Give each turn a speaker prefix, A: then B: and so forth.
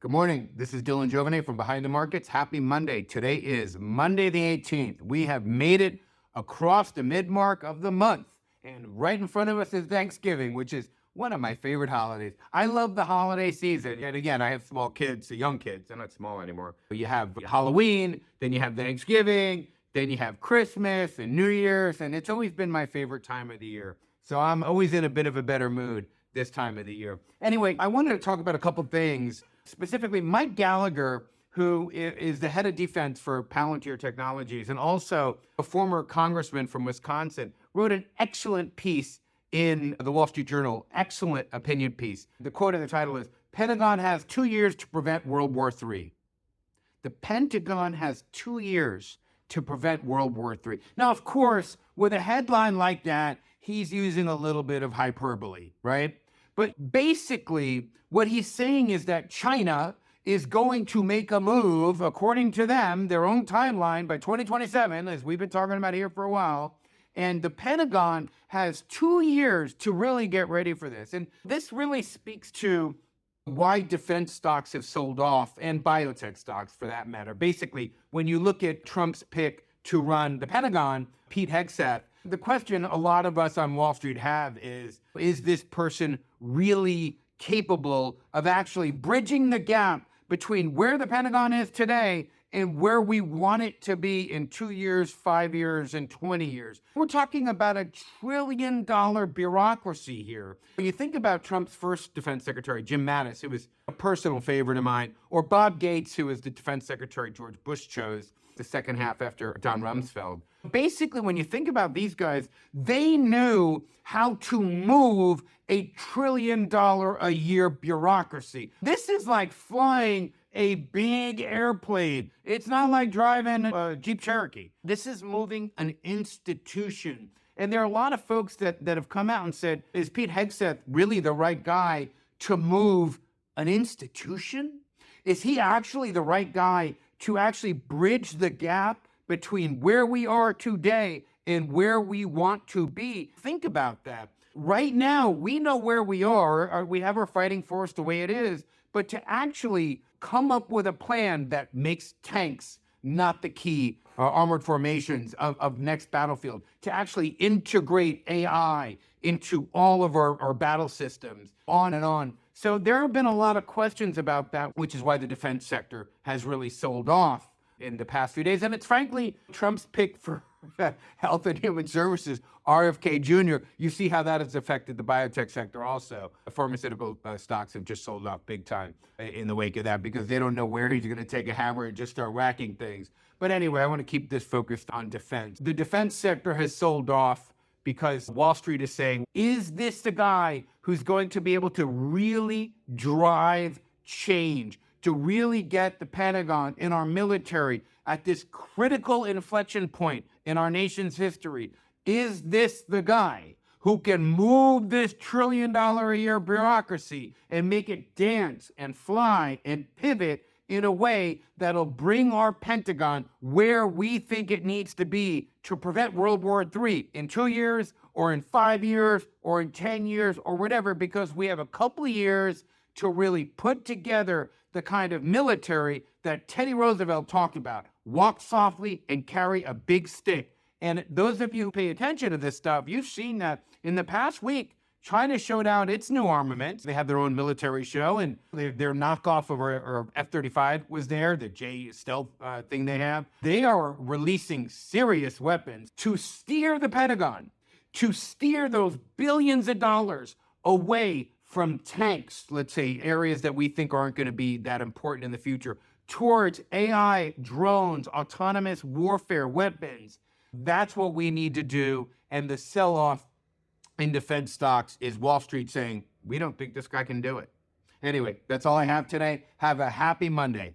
A: Good morning. This is Dylan Jovine from Behind the Markets. Happy Monday. Today is Monday the 18th. We have made it across the mid-mark of the month. And right in front of us is Thanksgiving, which is one of my favorite holidays. I love the holiday season. And again, I have small kids, young kids. They're not small anymore. You have Halloween, then you have Thanksgiving, then you have Christmas and New Year's. And it's always been my favorite time of the year. So I'm always in a bit of a better mood this time of the year. Anyway, I wanted to talk about a couple things. Specifically, Mike Gallagher, who is the head of defense for Palantir Technologies and also a former congressman from Wisconsin, wrote an excellent piece in the Wall Street Journal, excellent opinion piece. The quote in the title is, "Pentagon has 2 years to prevent World War III." The Pentagon has 2 years to prevent World War III. Now, of course, with a headline like that, he's using a little bit of hyperbole, right? But basically, what he's saying is that China is going to make a move, according to them, their own timeline, by 2027, as we've been talking about here for a while. And the Pentagon has 2 years to really get ready for this. And this really speaks to why defense stocks have sold off, and biotech stocks for that matter. Basically, when you look at Trump's pick to run the Pentagon, Pete Hegseth, the question a lot of us on Wall Street have is this person really capable of actually bridging the gap between where the Pentagon is today and where we want it to be in 2 years, 5 years, and 20 years? We're talking about $1 trillion bureaucracy here. When you think about Trump's first defense secretary, Jim Mattis, who was a personal favorite of mine, or Bob Gates, who was the defense secretary George Bush chose the second half after Don Rumsfeld. Basically, when you think about these guys, they knew how to move $1 trillion a year bureaucracy. This is like flying a big airplane. It's not like driving a Jeep Cherokee. This is moving an institution. And there are a lot of folks that have come out and said, is Pete Hegseth really the right guy to move an institution? Is he actually the right guy to actually bridge the gap between where we are today and where we want to be? Think about that. Right now, we know where we are. We have our fighting force the way it is. But to actually come up with a plan that makes tanks not the key, armored formations of next battlefield, to actually integrate AI into all of our battle systems, on and on. So there have been a lot of questions about that, which is why the defense sector has really sold off in the past few days. And it's frankly Trump's pick for Health and Human Services, RFK Jr. You see how that has affected the biotech sector also. Pharmaceutical stocks have just sold off big time in the wake of that because they don't know where he's going to take a hammer and just start whacking things. But anyway, I want to keep this focused on defense. The defense sector has sold off because Wall Street is saying, is this the guy who's going to be able to really drive change, to really get the Pentagon and our military at this critical inflection point in our nation's history? Is this the guy who can move this $1 trillion a year bureaucracy and make it dance and fly and pivot in a way that'll bring our Pentagon where we think it needs to be to prevent World War III in 2 years or in 5 years or in 10 years or whatever, because we have a couple of years to really put together the kind of military that Teddy Roosevelt talked about. Walk softly and carry a big stick. And those of you who pay attention to this stuff, you've seen that in the past week, China showed out its new armament. They have their own military show, and their knockoff of our F-35 was there, the J stealth thing they have. They are releasing serious weapons to steer the Pentagon, to steer those billions of dollars away from tanks, let's say, areas that we think aren't going to be that important in the future, towards AI, drones, autonomous warfare weapons. That's what we need to do. And the sell-off in defense stocks is Wall Street saying, we don't think this guy can do it. Anyway, that's all I have today. Have a happy Monday.